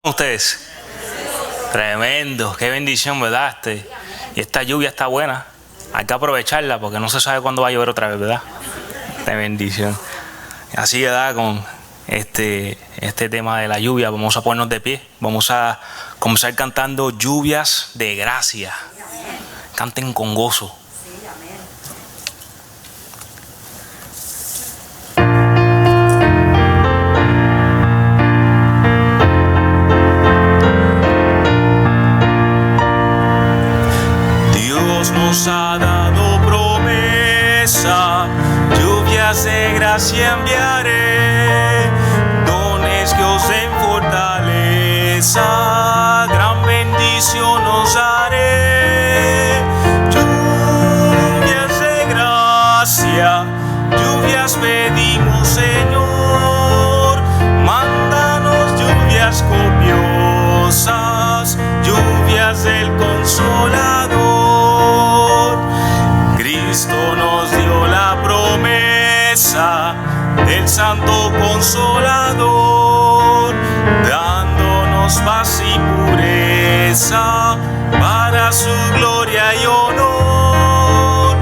Ustedes, tremendo, qué bendición, ¿verdad? Y esta lluvia está buena, hay que aprovecharla porque no se sabe cuándo va a llover otra vez, ¿verdad? Qué bendición. Así, ¿verdad? Con este tema de la lluvia, vamos a ponernos de pie, vamos a comenzar cantando lluvias de gracia. Canten con gozo. Nos ha dado promesa, lluvias de gracia enviaré, dones que os den fortaleza, gran bendición os haré. Lluvias de gracia, lluvias pedimos, Señor, mándanos lluvias copiosas, lluvias del Consolador. Cristo nos dio la promesa del Santo Consolador, dándonos paz y pureza para su gloria y honor.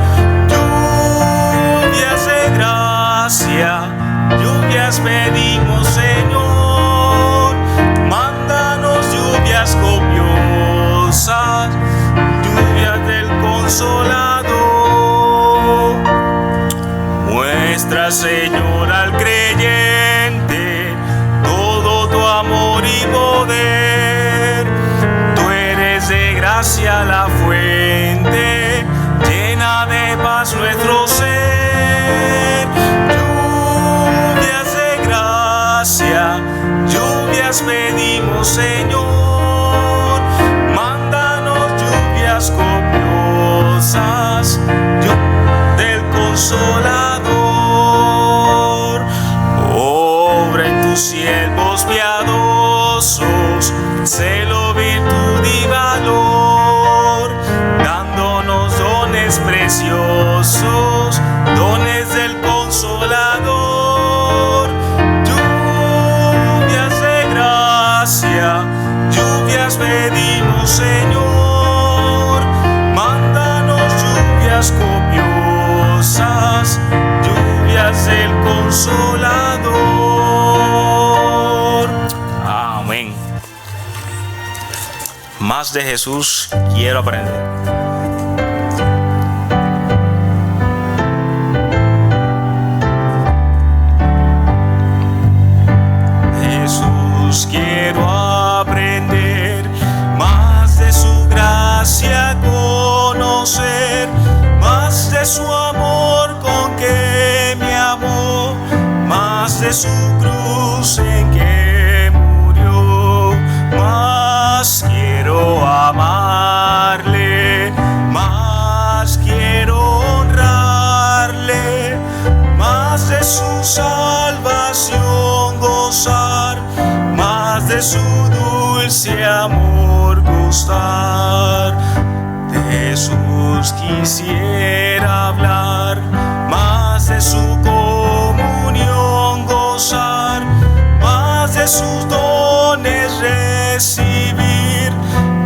Lluvias de gracia, lluvias pedimos, Señor, mándanos lluvias copiosas, lluvias del Consolador. Muestra, Señor, al creyente todo tu amor y poder. Tú eres de gracia la fuente, llena de paz nuestro ser. Lluvias de gracia, lluvias pedimos, Señor, mándanos lluvias copiosas, del Consolador. Obra en tus siervos piadosos, celo, virtud y valor, dándonos dones preciosos, dones del Consolador. Lluvias de gracia, lluvias pedimos, Señor, mándanos lluvias copiosas, lluvias del Consolador. Amén. Más de Jesús quiero aprender. Jesús, quiero aprender más de su gracia, conocer más de su amor con que me amó, más de su cruz en que murió. Más quiero amarle, más quiero honrarle, más de su salvación gozar, más de su dulce amor gustar. De Jesús quisiera hablar, más de su comunión gozar, más de sus dones recibir,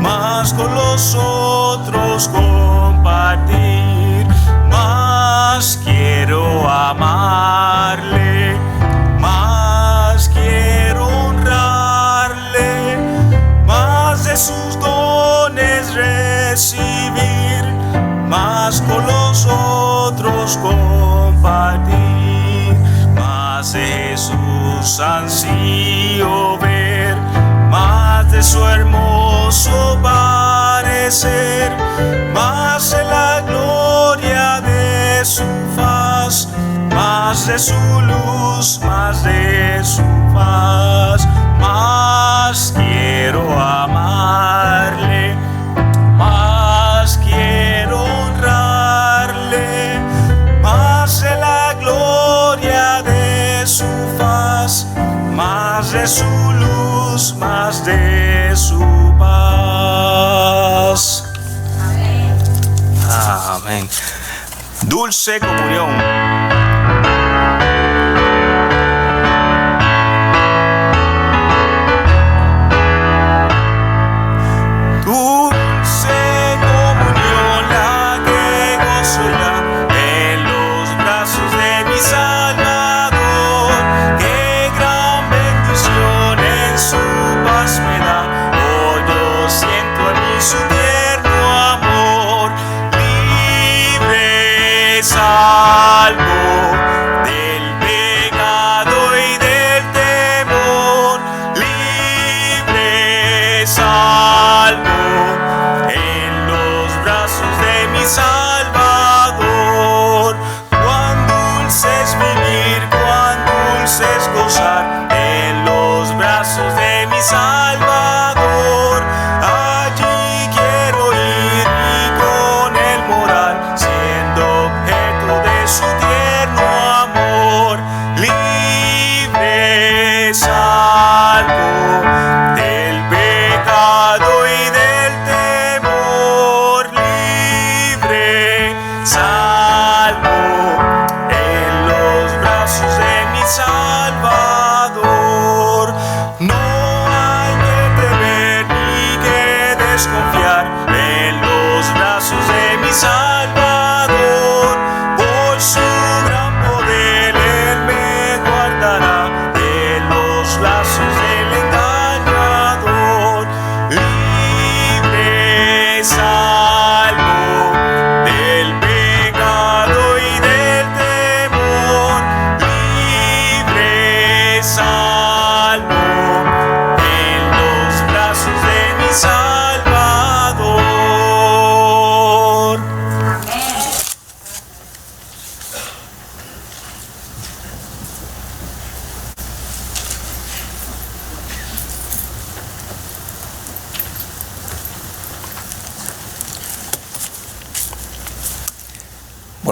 más con los otros compartir. Más quiero amarle, más quiero honrarle, más de sus dones recibir, más con los otros compartir. Más de Jesús ansío ver, más de su hermoso parecer, más de la gloria de su faz, más de su luz, más de su paz. Más quiero amarle, más quiero honrarle, más de la gloria de su faz, más de su luz, más de su paz. Amén. Dulce comunión.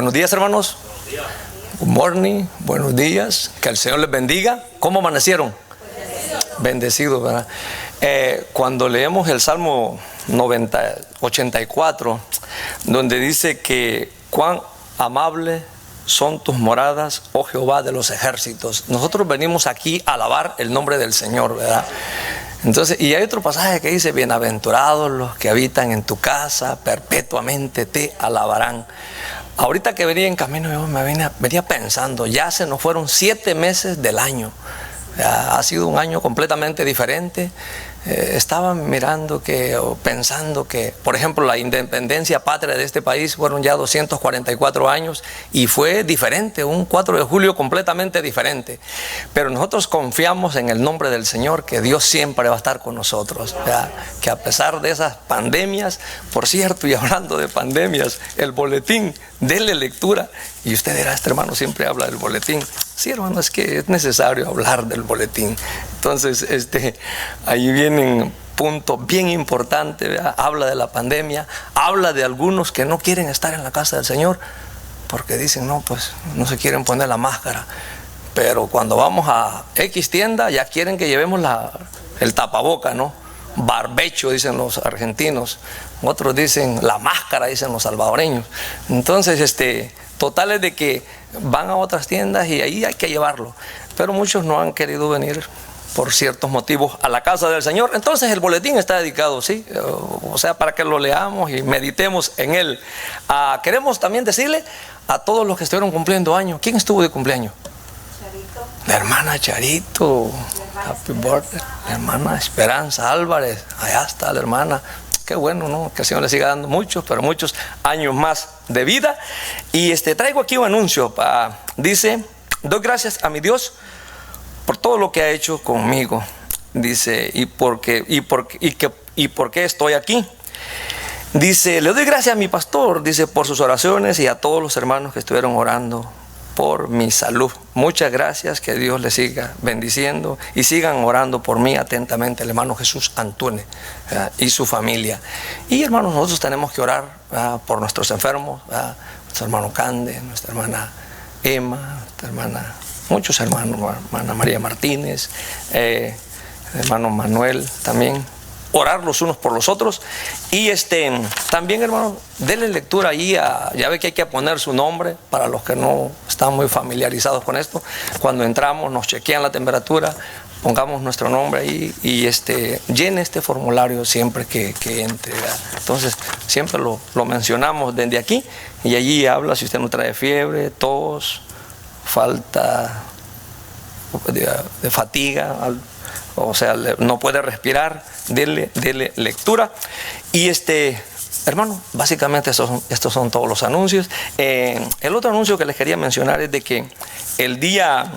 Buenos días, hermanos. Buenos días. Good morning, buenos días. Que el Señor les bendiga. ¿Cómo amanecieron? Bendecidos, ¿verdad? Cuando leemos el Salmo 84, donde dice que cuán amable son tus moradas, oh Jehová de los ejércitos. Nosotros venimos aquí a alabar el nombre del Señor, ¿verdad? Entonces, y hay otro pasaje que dice: bienaventurados los que habitan en tu casa, perpetuamente te alabarán. Ahorita que venía en camino, yo venía pensando, ya se nos fueron 7 meses del año. Ha sido un año completamente diferente. Estaba mirando pensando que, por ejemplo, la independencia patria de este país fueron ya 244 años y fue diferente, un 4 de julio completamente diferente. Pero nosotros confiamos en el nombre del Señor, que Dios siempre va a estar con nosotros, ¿verdad? Que a pesar de esas pandemias, por cierto, y hablando de pandemias, el boletín, denle lectura. Y usted dirá: este hermano siempre habla del boletín. Sí, hermano, es que es necesario hablar del boletín. Entonces, ahí vienen puntos bien importantes, ¿verdad? Habla de la pandemia, habla de algunos que no quieren estar en la casa del Señor porque dicen: no, pues no se quieren poner la máscara. Pero cuando vamos a X tienda ya quieren que llevemos el tapaboca, ¿no? Barbecho, dicen los argentinos. Otros dicen la máscara, dicen los salvadoreños. Entonces, total es de que van a otras tiendas y ahí hay que llevarlo. Pero muchos no han querido venir por ciertos motivos a la casa del Señor. Entonces el boletín está dedicado, ¿sí? O sea, para que lo leamos y meditemos en él. Queremos también decirle a todos los que estuvieron cumpliendo años. ¿Quién estuvo de cumpleaños? Charito. La hermana Charito. Happy birthday. La hermana Esperanza Álvarez. Allá está la hermana. Qué bueno, ¿no? Que el Señor le siga dando muchos, pero muchos años más de vida. Y traigo aquí un anuncio. Dice: doy gracias a mi Dios por todo lo que ha hecho conmigo. Dice: ¿y por qué estoy aquí? Dice: le doy gracias a mi pastor, dice, por sus oraciones, y a todos los hermanos que estuvieron orando por mi salud. Muchas gracias, que Dios les siga bendiciendo y sigan orando por mí atentamente, el hermano Jesús Antunes y su familia. Y hermanos, nosotros tenemos que orar por nuestros enfermos, nuestro hermano Cande, nuestra hermana Emma, nuestra hermana, muchos hermanos, hermana María Martínez, hermano Manuel también. Orar los unos por los otros. Y también, hermano, denle lectura ahí ya ve que hay que poner su nombre para los que no están muy familiarizados con esto. Cuando entramos nos chequean la temperatura, pongamos nuestro nombre ahí y llene este formulario siempre que entre, ¿verdad? Entonces siempre lo mencionamos desde aquí, y allí habla si usted no trae fiebre, tos, falta de fatiga, o sea, no puede respirar. Dele lectura. Y hermano, básicamente estos son todos los anuncios. El otro anuncio que les quería mencionar es de que el día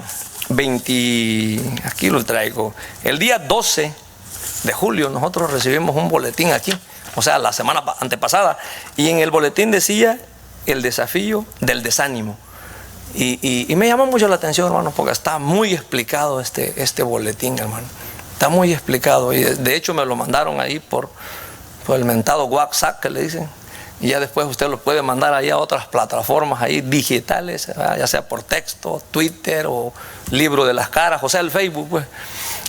20, aquí lo traigo, el día 12 de julio nosotros recibimos un boletín aquí, o sea, la semana antepasada, y en el boletín decía el desafío del desánimo. Y me llamó mucho la atención, hermano, porque está muy explicado este boletín, hermano. Está muy explicado. Y de hecho me lo mandaron ahí por el mentado WhatsApp que le dicen. Y ya después usted lo puede mandar ahí a otras plataformas ahí digitales, ¿verdad? Ya sea por texto, Twitter o libro de las caras, o sea, el Facebook, pues.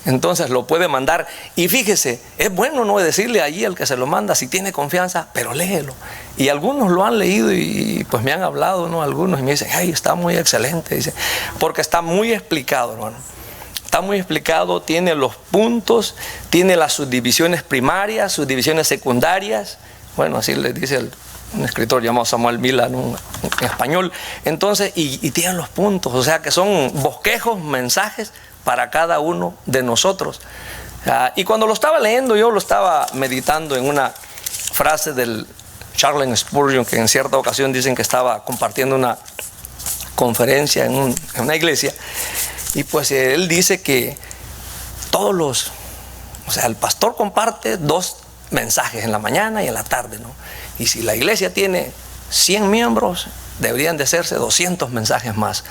Entonces lo puede mandar. Y fíjese, es bueno no decirle allí al que se lo manda si tiene confianza, pero léelo. Y algunos lo han leído y pues me han hablado, ¿no? Algunos, y me dicen, ay, está muy excelente, dice, porque está muy explicado, hermano. Está muy explicado, tiene los puntos, tiene las subdivisiones primarias, subdivisiones secundarias. Bueno, así le dice un escritor llamado Samuel Mila en español. Entonces, y tienen los puntos, o sea que son bosquejos, mensajes para cada uno de nosotros. Y cuando lo estaba leyendo, yo lo estaba meditando en una frase del Charles Spurgeon, que en cierta ocasión dicen que estaba compartiendo una conferencia en una iglesia. Y pues él dice que o sea, el pastor comparte 2 mensajes en la mañana y en la tarde, ¿no? Y si la iglesia tiene 100 miembros, deberían de hacerse 200 mensajes más.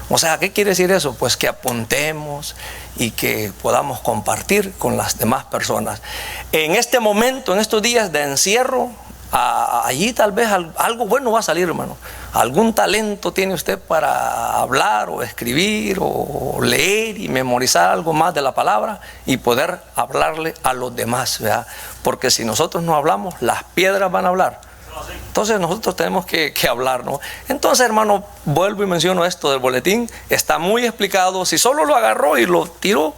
O sea, ¿qué quiere decir eso? Pues que apuntemos y que podamos compartir con las demás personas. En este momento, en estos días de encierro, allí tal vez algo bueno va a salir, hermano. Algún talento tiene usted para hablar o escribir o leer y memorizar algo más de la palabra y poder hablarle a los demás, ¿verdad? Porque si nosotros no hablamos, las piedras van a hablar. Entonces nosotros tenemos que hablar, ¿no? Entonces, hermano, vuelvo y menciono esto del boletín. Está muy explicado. Si solo lo agarró y lo tiró,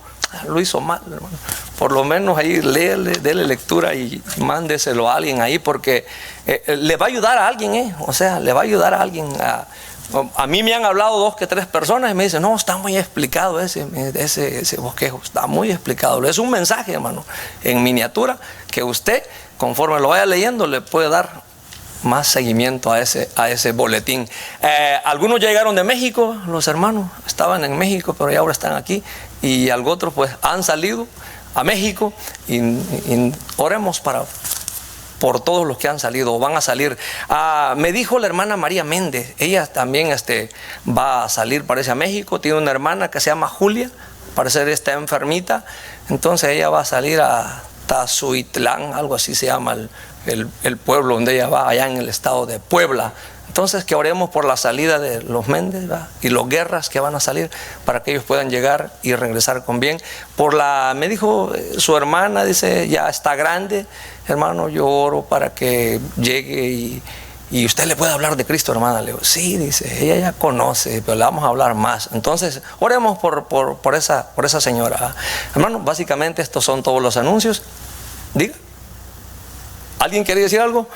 lo hizo mal, hermano. Por lo menos ahí léele, déle lectura y mándeselo a alguien ahí, porque le va a ayudar a alguien, o sea, le va a ayudar a alguien. A mí me han hablado 2 que 3 personas y me dicen, no, está muy explicado ese bosquejo, está muy explicado. Es un mensaje, hermano, en miniatura, que usted, conforme lo vaya leyendo, le puede dar más seguimiento a ese boletín. Algunos llegaron de México, los hermanos estaban en México, pero ya ahora están aquí, y algunos otros pues han salido a México, y oremos por todos los que han salido o van a salir. Me dijo la hermana María Méndez, ella también va a salir, parece, a México. Tiene una hermana que se llama Julia, parece está enfermita, entonces ella va a salir a Tazuitlán, algo así se llama el pueblo donde ella va, allá en el estado de Puebla. Entonces que oremos por la salida de los Méndez, ¿verdad? Y los Guerras que van a salir, para que ellos puedan llegar y regresar con bien. Me dijo su hermana, dice, ya está grande, hermano, yo oro para que llegue y usted le pueda hablar de Cristo, hermana. Le digo, sí, dice, ella ya conoce, pero le vamos a hablar más. Entonces oremos por esa señora. Hermano, básicamente estos son todos los anuncios. Diga. ¿Alguien quiere decir algo?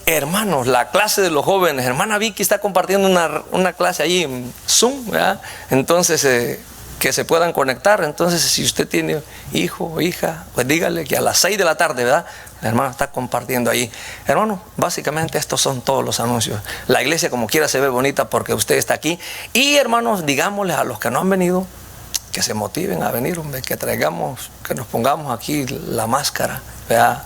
Hermanos, la clase de los jóvenes, hermana Vicky está compartiendo una clase allí en Zoom, ¿verdad? Entonces, que se puedan conectar. Entonces, si usted tiene hijo o hija, pues dígale que a las 6 de la tarde, ¿verdad? La hermana está compartiendo ahí. Hermanos, básicamente estos son todos los anuncios. La iglesia como quiera se ve bonita porque usted está aquí. Y hermanos, digámosles a los que no han venido, que se motiven a venir, hombre, que nos pongamos aquí la máscara, ¿verdad?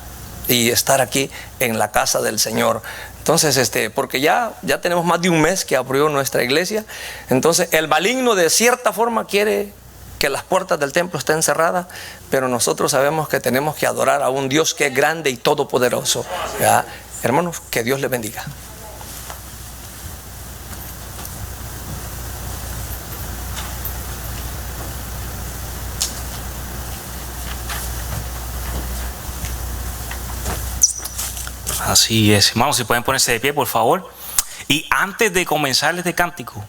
Y estar aquí en la casa del Señor. Entonces, porque ya tenemos más de un mes que abrió nuestra iglesia. Entonces, el maligno de cierta forma quiere que las puertas del templo estén cerradas, pero nosotros sabemos que tenemos que adorar a un Dios que es grande y todopoderoso, ¿verdad? Hermanos, que Dios les bendiga. Así es, hermanos, si pueden ponerse de pie, por favor. Y antes de comenzar este cántico,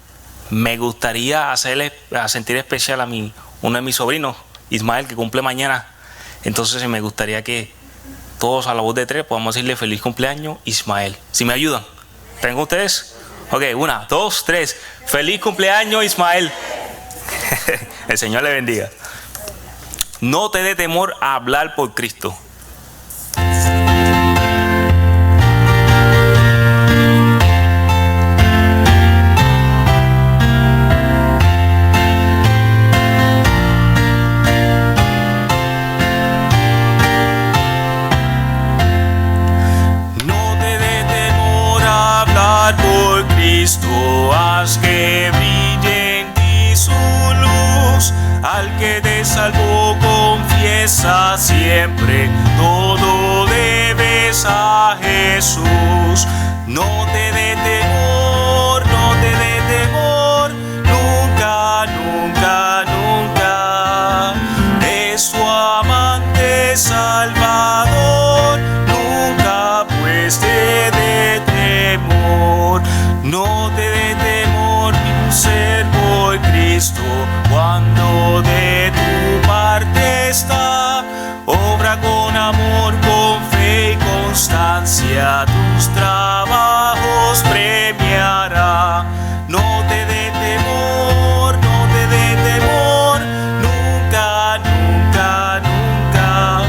me gustaría sentir especial a uno de mis sobrinos, Ismael, que cumple mañana. Entonces me gustaría que todos a la voz de 3 podamos decirle feliz cumpleaños, Ismael. ¿Si me ayudan? ¿Tengo ustedes? Ok, 1, 2, 3. Feliz cumpleaños, Ismael. El Señor le bendiga. No te dé temor a hablar por Cristo. haz que brille en ti su luz. Al que te salvó confiesa siempre, todo debes a Jesús. No te dé temor, no te dé temor, nunca, nunca, nunca. Es tu amante Salvador, nunca pues te dé temor. No te dé temor, mi servo Cristo, cuando de tu parte está. Obra con amor, con fe y constancia, tus trabajos premiará. No te dé temor, no te dé temor, nunca, nunca, nunca.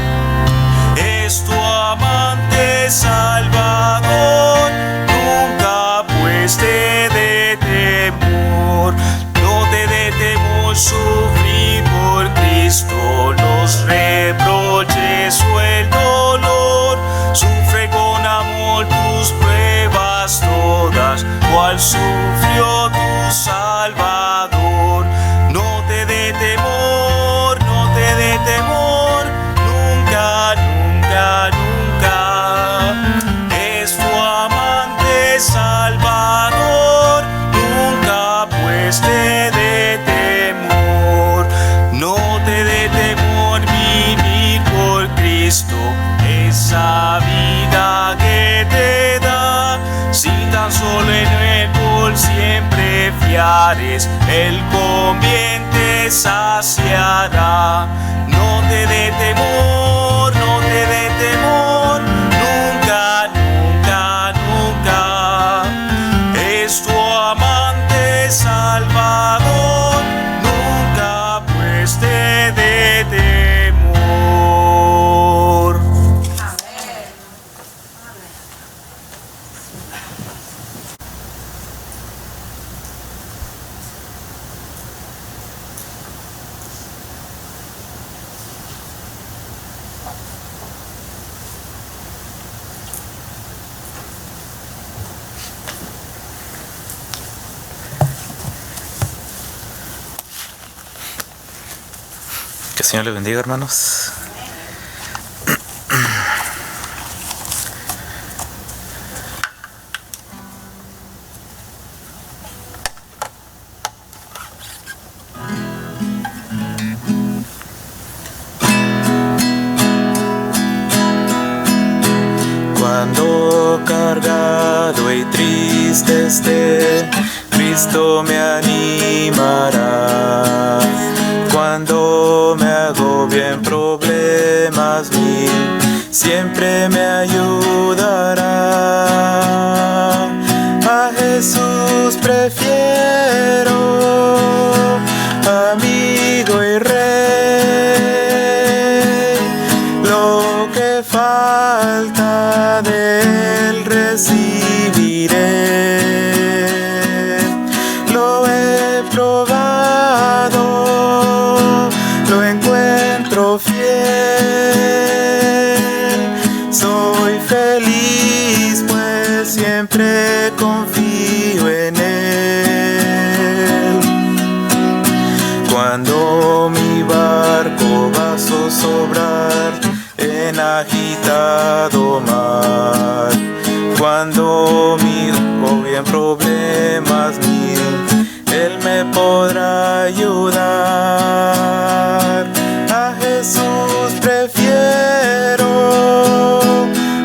Es tu amante Salvador, nunca pues te dé temor. No te dé temor sufrir por Cristo los reproches o el dolor. Sufre con amor tus pruebas todas, cual sufrió tu Salvador. No te dé temor, no te dé temor, nunca, nunca, nunca. Es tu amante Salvador, nunca pues te dé temor. No te dé temor vivir por Cristo, esa vida que te da. Si tan solo en Él por siempre fiares, Él con bien te saciará. No te dé temor, no te dé temor, nunca, nunca, nunca. Es tu amante Salvador, nunca pues te dé temor. Que el Señor les bendiga, hermanos. Cuando cargado y triste esté, Cristo me animará. Cuando me agobien problemas mil, siempre me ayudará. A Jesús prefiero, amigo y rey. Lo que falta de Él recibiré. Lo he probado, lo encuentro fiel. Soy feliz pues siempre confío en Él. Cuando mi barco va a zozobrar en agitado mar, cuando me agobien problemas mil, Él me podrá ayudar. A Jesús prefiero,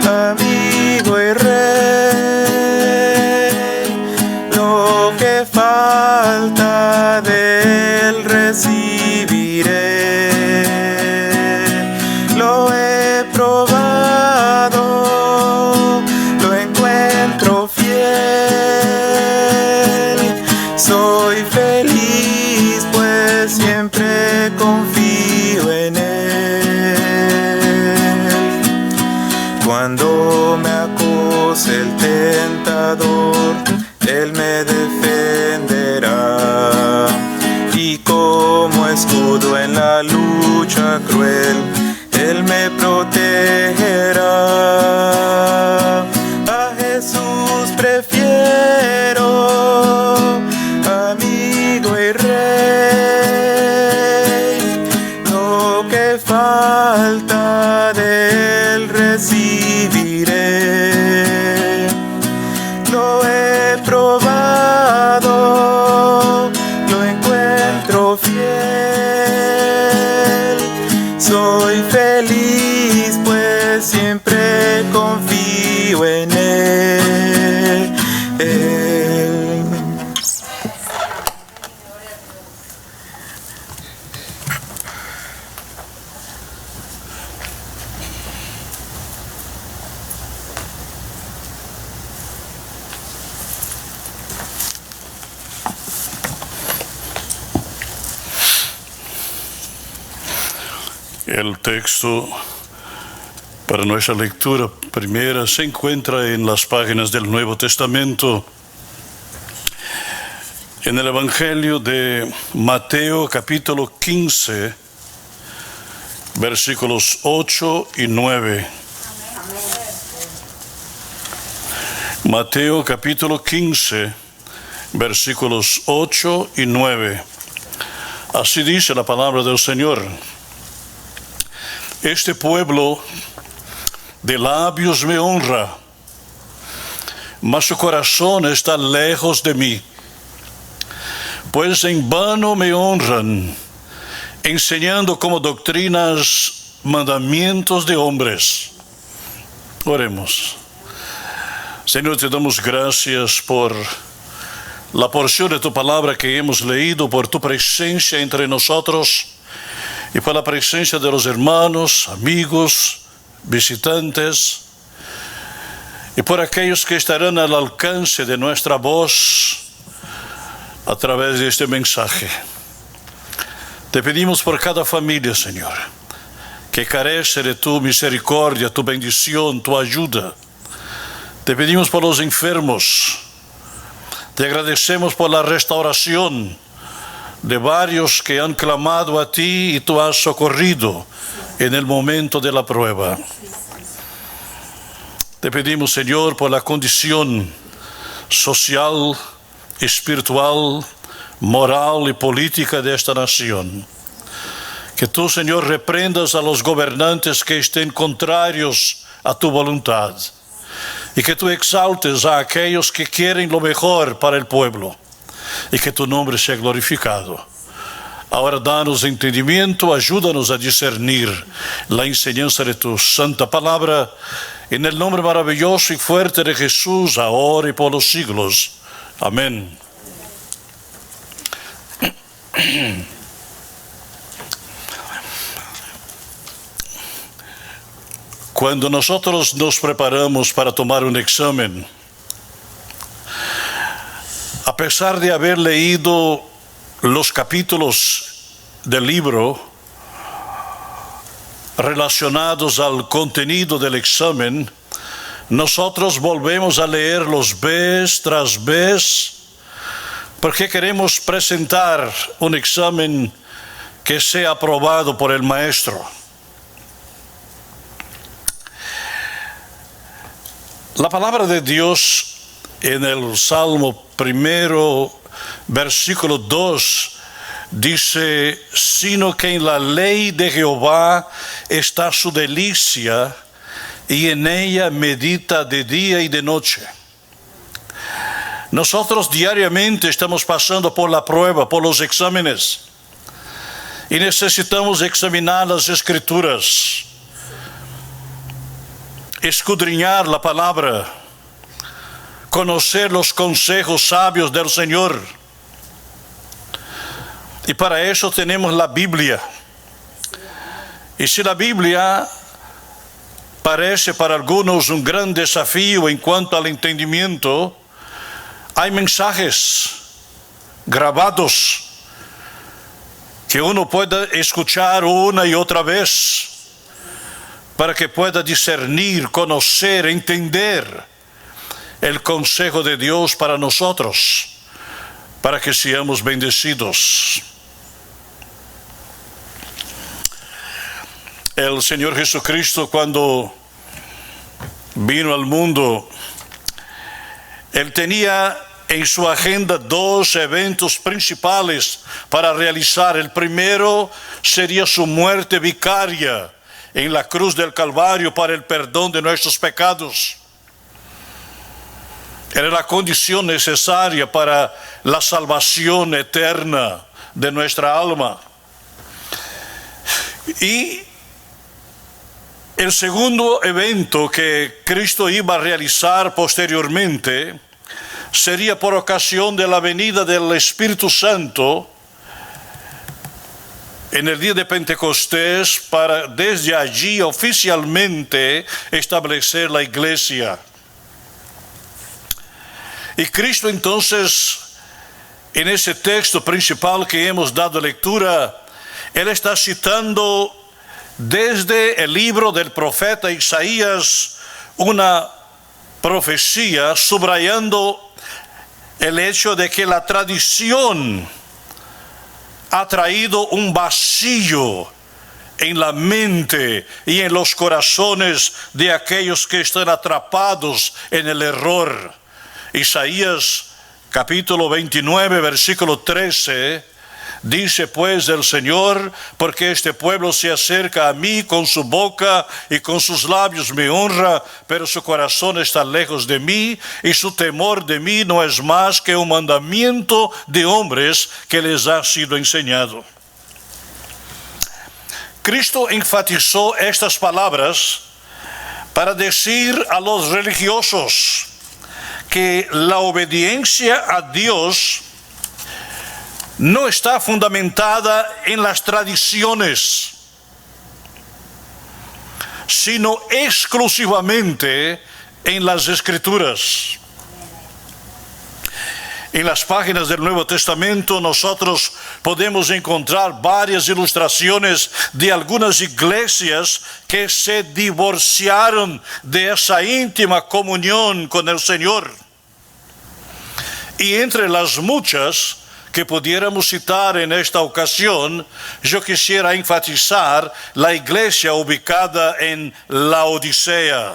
amigo y rey. Lo que falta de Él recibiré. Lo he probado, lo encuentro fiel. Soy feliz pues siempre confío en Él. Cuando me acose el tentador, Él me defenderá. Y como escudo en la lucha cruel, Él me protegerá. A Jesús prefiero, El texto para nuestra lectura primera se encuentra en las páginas del Nuevo Testamento, en el Evangelio de Mateo capítulo 15, versículos 8 y 9. Mateo capítulo 15, versículos 8 y 9. Así dice la palabra del Señor: este pueblo de labios me honra, mas su corazón está lejos de mí. Pues en vano me honran, enseñando como doctrinas mandamientos de hombres. Oremos. Señor, te damos gracias por la porción de tu palabra que hemos leído, por tu presencia entre nosotros y por la presencia de los hermanos, amigos, visitantes, y por aquellos que estarán al alcance de nuestra voz a través de este mensaje. Te pedimos por cada familia, Señor, que carece de tu misericordia, tu bendición, tu ayuda. Te pedimos por los enfermos. Te agradecemos por la restauración de varios que han clamado a ti y tú has socorrido en el momento de la prueba. Te pedimos, Señor, por la condición social, espiritual, moral y política de esta nación. Que tú, Señor, reprendas a los gobernantes que estén contrarios a tu voluntad. Y que tú exaltes a aquellos que quieren lo mejor para el pueblo. Y que tu nombre sea glorificado. Ahora danos entendimiento, ayúdanos a discernir la enseñanza de tu santa palabra. En el nombre maravilloso y fuerte de Jesús, ahora y por los siglos. Amén. Cuando nosotros nos preparamos para tomar un examen, a pesar de haber leído los capítulos del libro relacionados al contenido del examen, nosotros volvemos a leerlos vez tras vez, porque queremos presentar un examen que sea aprobado por el maestro. La palabra de Dios en el Salmo 1, versículo 2, dice: sino que en la ley de Jehová está su delicia, y en ella medita de día y de noche. Nosotros diariamente estamos pasando por la prueba, por los exámenes, y necesitamos examinar las Escrituras, escudriñar la palabra, conocer los consejos sabios del Señor. Y para eso tenemos la Biblia. Y si la Biblia parece para algunos un gran desafío en cuanto al entendimiento, hay mensajes grabados que uno pueda escuchar una y otra vez para que pueda discernir, conocer, entender el consejo de Dios para nosotros, para que seamos bendecidos. El Señor Jesucristo, cuando vino al mundo, Él tenía en su agenda 2 eventos principales para realizar. El primero sería su muerte vicaria en la cruz del Calvario para el perdón de nuestros pecados. Era la condición necesaria para la salvación eterna de nuestra alma. Y el segundo evento que Cristo iba a realizar posteriormente sería por ocasión de la venida del Espíritu Santo en el día de Pentecostés, para desde allí oficialmente establecer la iglesia. Y Cristo entonces, en ese texto principal que hemos dado lectura, Él está citando desde el libro del profeta Isaías una profecía subrayando el hecho de que la tradición ha traído un vacío en la mente y en los corazones de aquellos que están atrapados en el error. Isaías capítulo 29, versículo 13, dice pues el Señor: porque este pueblo se acerca a mí con su boca y con sus labios me honra, pero su corazón está lejos de mí y su temor de mí no es más que un mandamiento de hombres que les ha sido enseñado. Cristo enfatizó estas palabras para decir a los religiosos que la obediencia a Dios no está fundamentada en las tradiciones, sino exclusivamente en las Escrituras. En las páginas del Nuevo Testamento nosotros podemos encontrar varias ilustraciones de algunas iglesias que se divorciaron de esa íntima comunión con el Señor. Y entre las muchas que pudiéramos citar en esta ocasión, yo quisiera enfatizar la iglesia ubicada en Laodicea.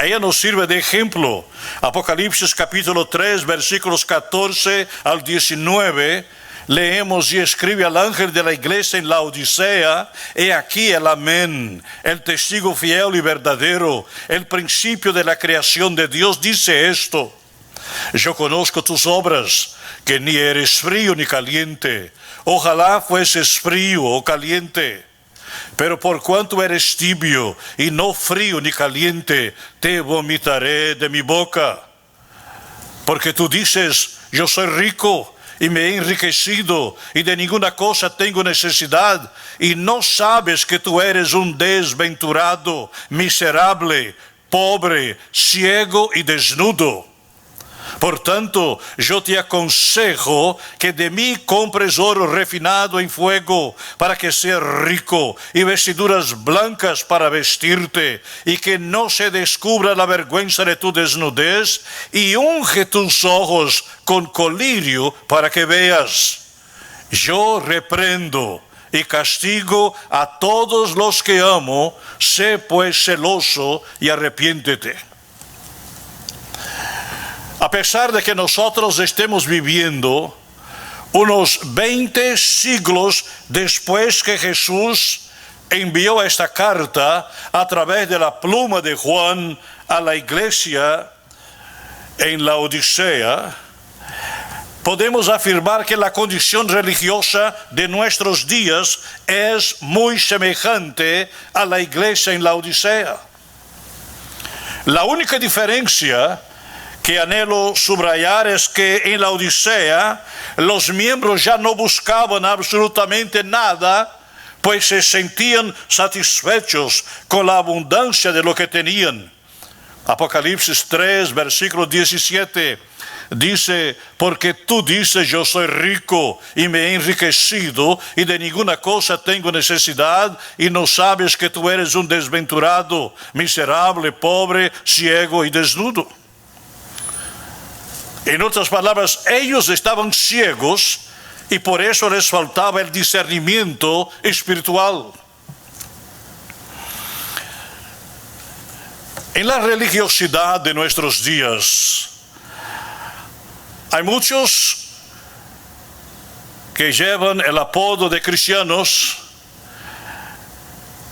Ella nos sirve de ejemplo. Apocalipsis capítulo 3, versículos 14 al 19, leemos: y escribe al ángel de la iglesia en Laodicea: he aquí el amén, el testigo fiel y verdadero, el principio de la creación de Dios, dice esto: yo conozco tus obras, que ni eres frío ni caliente. Ojalá fueses frío o caliente. Pero por cuanto eres tibio y no frío ni caliente, te vomitaré de mi boca. Porque tú dices: yo soy rico y me he enriquecido y de ninguna cosa tengo necesidad, y no sabes que tú eres un desventurado, miserable, pobre, ciego y desnudo. Por tanto, yo te aconsejo que de mí compres oro refinado en fuego para que seas rico, y vestiduras blancas para vestirte, y que no se descubra la vergüenza de tu desnudez, y unge tus ojos con colirio para que veas. Yo reprendo y castigo a todos los que amo, sé pues celoso y arrepiéntete. A pesar de que nosotros estemos viviendo unos 20 siglos después que Jesús envió esta carta a través de la pluma de Juan a la iglesia en Laodicea, podemos afirmar que la condición religiosa de nuestros días es muy semejante a la iglesia en Laodicea. La única diferencia que anhelo subrayar es que en la Odisea los miembros ya no buscaban absolutamente nada, pues se sentían satisfechos con la abundancia de lo que tenían. Apocalipsis 3, versículo 17, dice: porque tú dices: yo soy rico y me he enriquecido y de ninguna cosa tengo necesidad, y no sabes que tú eres un desventurado, miserable, pobre, ciego y desnudo. En otras palabras, ellos estaban ciegos y por eso les faltaba el discernimiento espiritual. En la religiosidad de nuestros días hay muchos que llevan el apodo de cristianos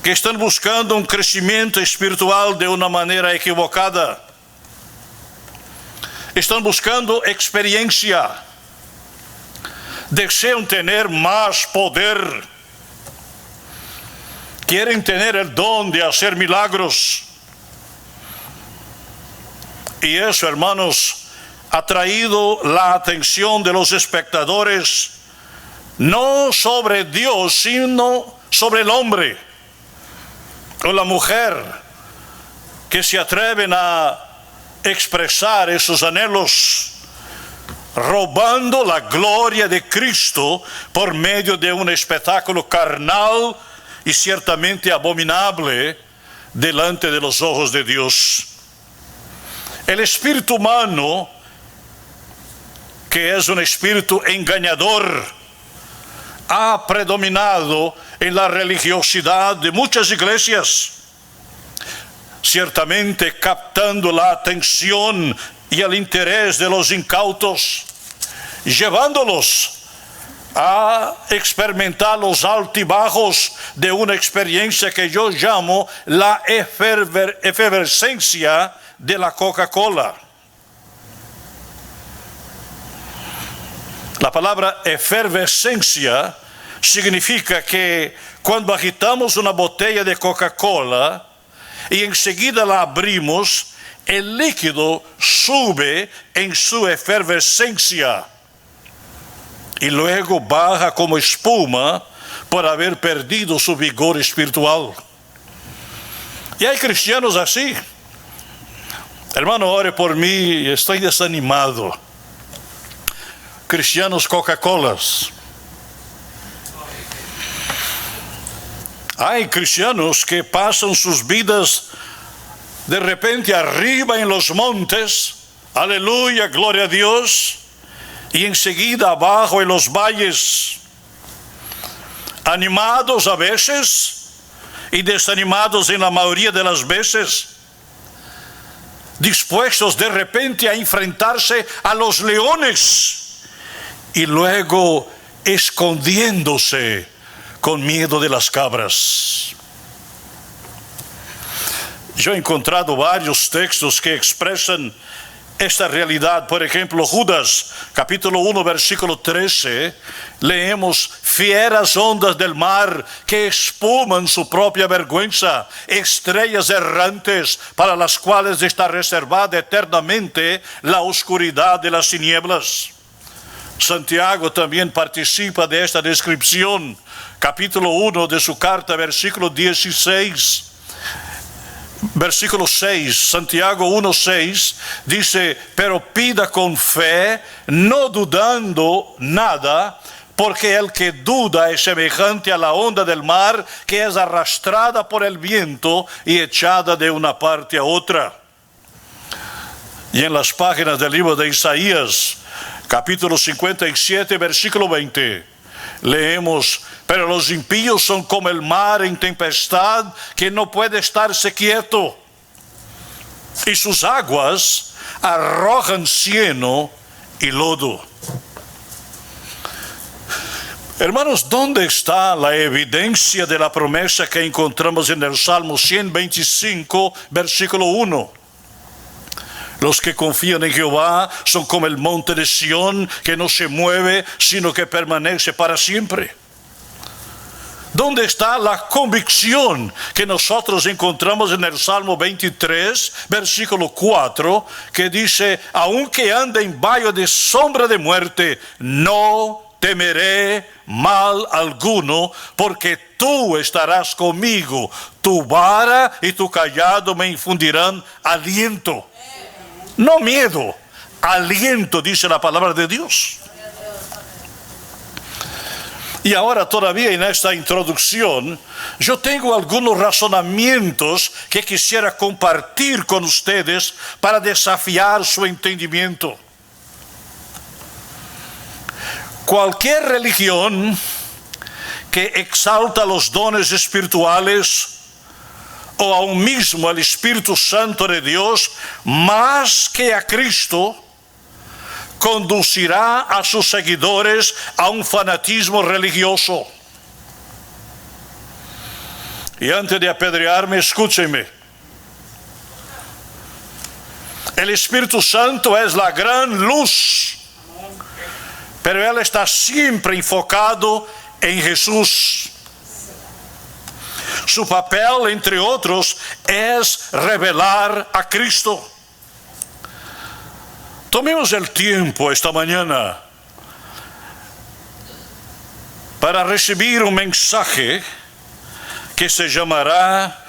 que están buscando un crecimiento espiritual de una manera equivocada. Están buscando experiencia, desean tener más poder, quieren tener el don de hacer milagros. Y eso, hermanos, ha traído la atención de los espectadores no sobre Dios, sino sobre el hombre o la mujer, que se atreven a expresar esos anhelos, robando la gloria de Cristo por medio de un espectáculo carnal y ciertamente abominable delante de los ojos de Dios. El espíritu humano, que es un espíritu engañador, ha predominado en la religiosidad de muchas iglesias, ciertamente captando la atención y el interés de los incautos, llevándolos a experimentar los altibajos de una experiencia que yo llamo la efervescencia de la Coca-Cola. La palabra efervescencia significa que cuando agitamos una botella de Coca-Cola y enseguida la abrimos, el líquido sube en su efervescencia y luego baja como espuma por haber perdido su vigor espiritual. Y hay cristianos así. Hermano, ore por mí, estoy desanimado. Cristianos Coca-Colas. Hay cristianos que pasan sus vidas de repente arriba en los montes, aleluya, gloria a Dios, y enseguida abajo en los valles, animados a veces y desanimados en la mayoría de las veces, dispuestos de repente a enfrentarse a los leones y luego escondiéndose con miedo de las cabras. Yo he encontrado varios textos que expresan esta realidad. Por ejemplo, Judas, capítulo 1, versículo 13, leemos: fieras ondas del mar que espuman su propia vergüenza, estrellas errantes para las cuales está reservada eternamente la oscuridad de las tinieblas. Santiago también participa de esta descripción, capítulo 1 de su carta, versículo 16. Versículo 6, Santiago 1:6 dice: pero pida con fe, no dudando nada, porque el que duda es semejante a la onda del mar, que es arrastrada por el viento y echada de una parte a otra. Y en las páginas del libro de Isaías, capítulo 57, versículo 20, leemos: pero los impíos son como el mar en tempestad, que no puede estarse quieto, y sus aguas arrojan cieno y lodo. Hermanos, ¿dónde está la evidencia de la promesa que encontramos en el Salmo 125, versículo 1? Los que confían en Jehová son como el monte de Sión, que no se mueve, sino que permanece para siempre. ¿Dónde está la convicción que nosotros encontramos en el Salmo 23, versículo 4, que dice: aunque ande en valle de sombra de muerte, no temeré mal alguno, porque tú estarás conmigo, tu vara y tu cayado me infundirán aliento? No miedo, aliento, dice la palabra de Dios. Y ahora todavía en esta introducción, yo tengo algunos razonamientos que quisiera compartir con ustedes para desafiar su entendimiento. Cualquier religión que exalta los dones espirituales o aún mismo el Espíritu Santo de Dios más que a Cristo, conducirá a sus seguidores a un fanatismo religioso. Y antes de apedrearme, escúchenme. El Espíritu Santo es la gran luz, pero Él está siempre enfocado en Jesús. Su papel, entre otros, es revelar a Cristo. Tomemos el tiempo esta mañana para recibir un mensaje que se llamará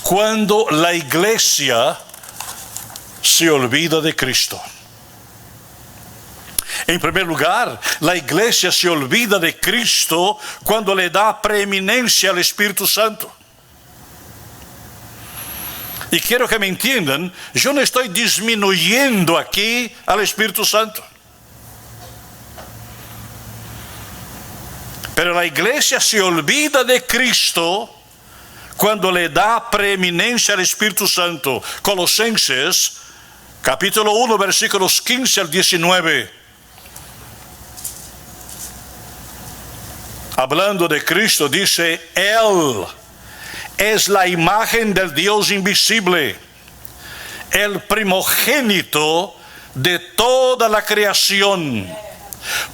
"Cuando la iglesia se olvida de Cristo". En primer lugar, la iglesia se olvida de Cristo cuando le da preeminencia al Espíritu Santo. Y quiero que me entiendan, yo no estoy disminuyendo aquí al Espíritu Santo. Pero la iglesia se olvida de Cristo cuando le da preeminencia al Espíritu Santo. Colosenses, capítulo 1, versículos 15 al 19. Hablando de Cristo, dice, Él es la imagen del Dios invisible, el primogénito de toda la creación,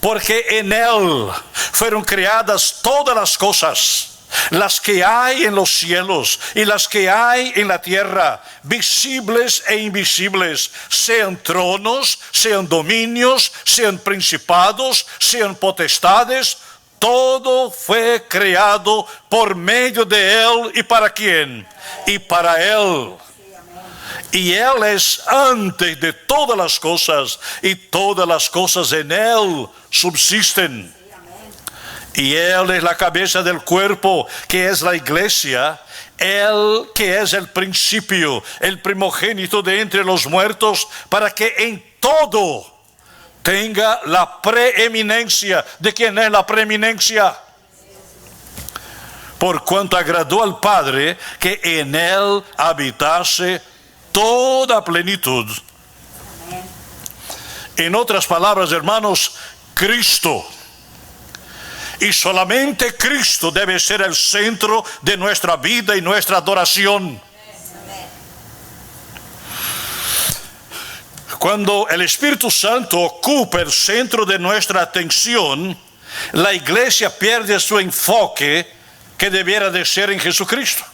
porque en Él fueron creadas todas las cosas, las que hay en los cielos y las que hay en la tierra, visibles e invisibles, sean tronos, sean dominios, sean principados, sean potestades. Todo fue creado por medio de Él. ¿Y para quién? Y para Él. Y Él es antes de todas las cosas, y todas las cosas en Él subsisten. Y Él es la cabeza del cuerpo, que es la iglesia. Él que es el principio, el primogénito de entre los muertos, para que en todo tenga la preeminencia. ¿De quién es la preeminencia? Por cuanto agradó al Padre que en Él habitase toda plenitud. En otras palabras, hermanos, Cristo. Y solamente Cristo debe ser el centro de nuestra vida y nuestra adoración. Cuando el Espíritu Santo ocupa el centro de nuestra atención, la iglesia pierde su enfoque que debiera de ser en Jesucristo.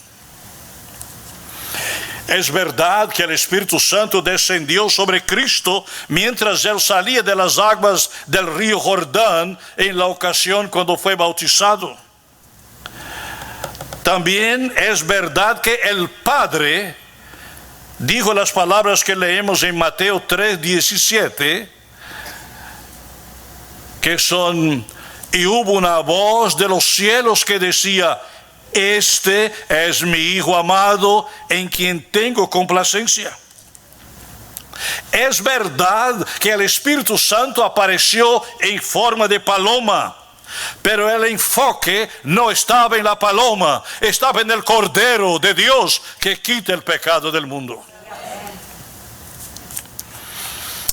Es verdad que el Espíritu Santo descendió sobre Cristo mientras Él salía de las aguas del río Jordán en la ocasión cuando fue bautizado. También es verdad que el Padre dijo las palabras que leemos en Mateo 3:17, que son, y hubo una voz de los cielos que decía, este es mi Hijo amado, en quien tengo complacencia. Es verdad que el Espíritu Santo apareció en forma de paloma, pero el enfoque no estaba en la paloma, estaba en el Cordero de Dios que quita el pecado del mundo.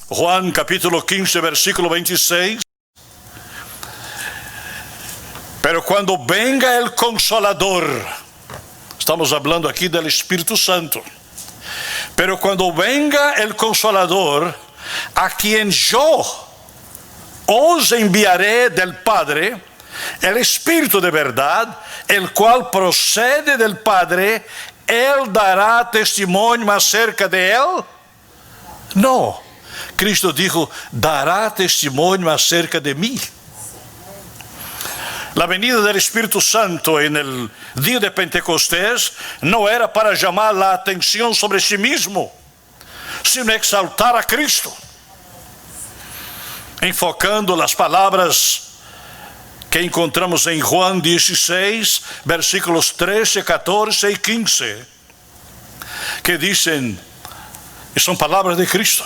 Juan capítulo 15, versículo 26. Pero cuando venga el Consolador, estamos hablando aquí del Espíritu Santo, pero cuando venga el Consolador, a quien yo os enviaré del Padre, el Espíritu de verdad, el cual procede del Padre, Él dará testimonio acerca de Él. No, Cristo dijo, dará testimonio acerca de mí. La venida del Espíritu Santo en el día de Pentecostés no era para llamar la atención sobre sí mismo, sino exaltar a Cristo, enfocando las palabras que encontramos en Juan 16, versículos 13, 14 y 15, que dicen, y son palabras de Cristo.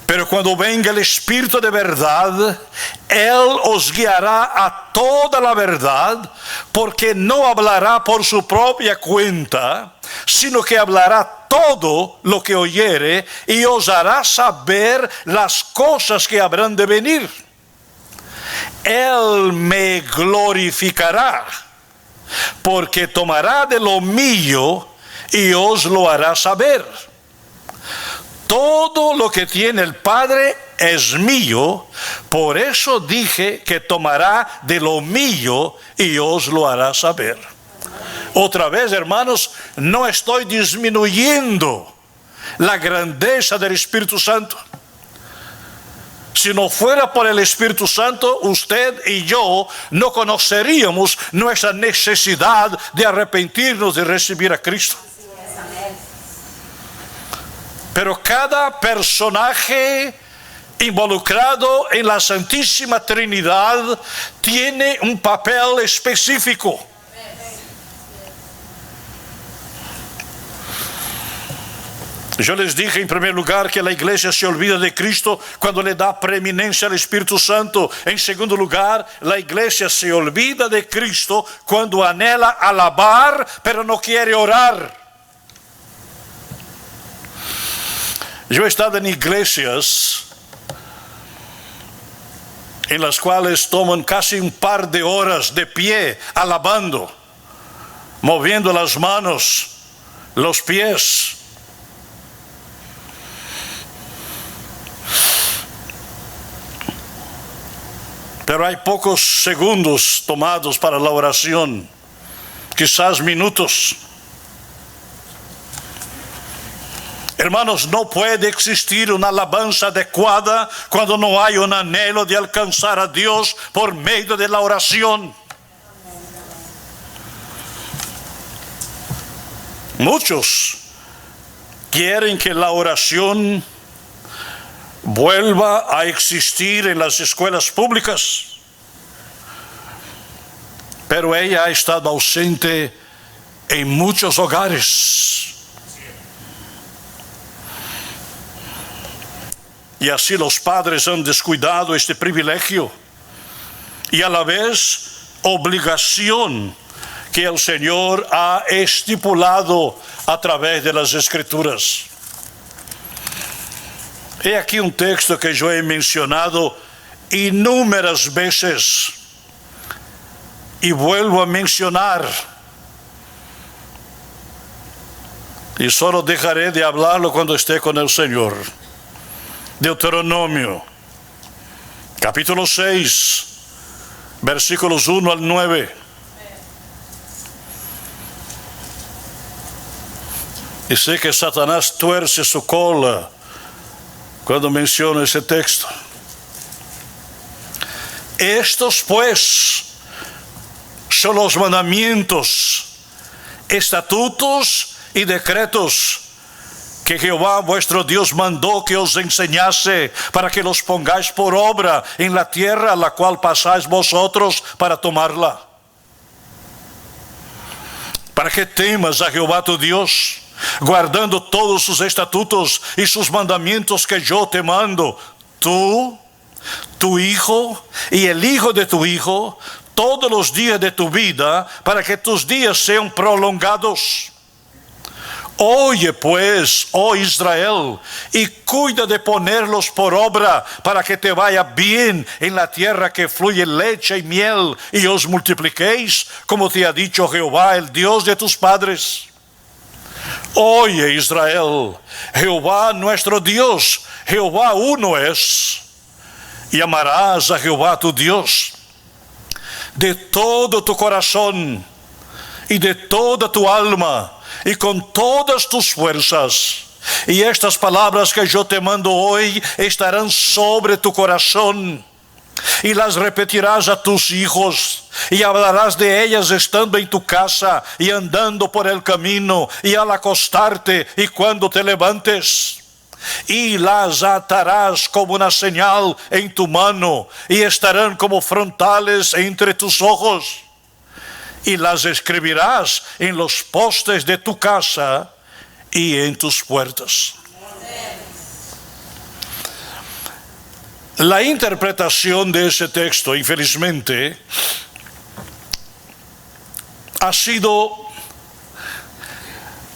Pero cuando venga el Espíritu de verdad, Él os guiará a toda la verdad, porque no hablará por su propia cuenta, sino que hablará todo lo que oyere y os hará saber las cosas que habrán de venir. Él me glorificará, porque tomará de lo mío y os lo hará saber. Todo lo que tiene el Padre es mío, por eso dije que tomará de lo mío y os lo hará saber. Otra vez, hermanos, no estoy disminuyendo la grandeza del Espíritu Santo. Si no fuera por el Espíritu Santo, usted y yo no conoceríamos nuestra necesidad de arrepentirnos de recibir a Cristo. Pero cada personaje involucrado en la Santísima Trinidad tiene un papel específico. Yo les dije en primer lugar que la iglesia se olvida de Cristo cuando le da preeminencia al Espíritu Santo. En segundo lugar, la iglesia se olvida de Cristo cuando anhela alabar, pero no quiere orar. Yo he estado en iglesias en las cuales toman casi un par de horas de pie, alabando, moviendo las manos, los pies. Pero hay pocos segundos tomados para la oración, quizás minutos. Hermanos, no puede existir una alabanza adecuada cuando no hay un anhelo de alcanzar a Dios por medio de la oración. Muchos quieren que la oración vuelva a existir en las escuelas públicas, pero ella ha estado ausente en muchos hogares. Y así los padres han descuidado este privilegio y a la vez obligación que el Señor ha estipulado a través de las Escrituras. He aquí un texto que yo he mencionado inúmeras veces y vuelvo a mencionar. Y solo dejaré de hablarlo cuando esté con el Señor. Deuteronomio, capítulo 6, versículos 1 al 9. Y sé que Satanás tuerce su cola cuando menciono ese texto. Estos pues son los mandamientos, estatutos y decretos que Jehová vuestro Dios mandó que os enseñase, para que los pongáis por obra en la tierra a la cual pasáis vosotros para tomarla. Para que temas a Jehová tu Dios, guardando todos sus estatutos y sus mandamientos que yo te mando, tú, tu hijo y el hijo de tu hijo, todos los días de tu vida, para que tus días sean prolongados. Oye pues, oh Israel, y cuida de ponerlos por obra, para que te vaya bien en la tierra que fluye leche y miel, y os multipliquéis, como te ha dicho Jehová, el Dios de tus padres. Oye Israel, Jehová nuestro Dios, Jehová uno es, y amarás a Jehová tu Dios de todo tu corazón y de toda tu alma y con todas tus fuerzas. Y estas palabras que yo te mando hoy estarán sobre tu corazón, y las repetirás a tus hijos, y hablarás de ellas estando en tu casa y andando por el camino y al acostarte y cuando te levantes. Y las atarás como una señal en tu mano, y estarán como frontales entre tus ojos. Y las escribirás en los postes de tu casa y en tus puertas. La interpretación de ese texto, infelizmente, ha sido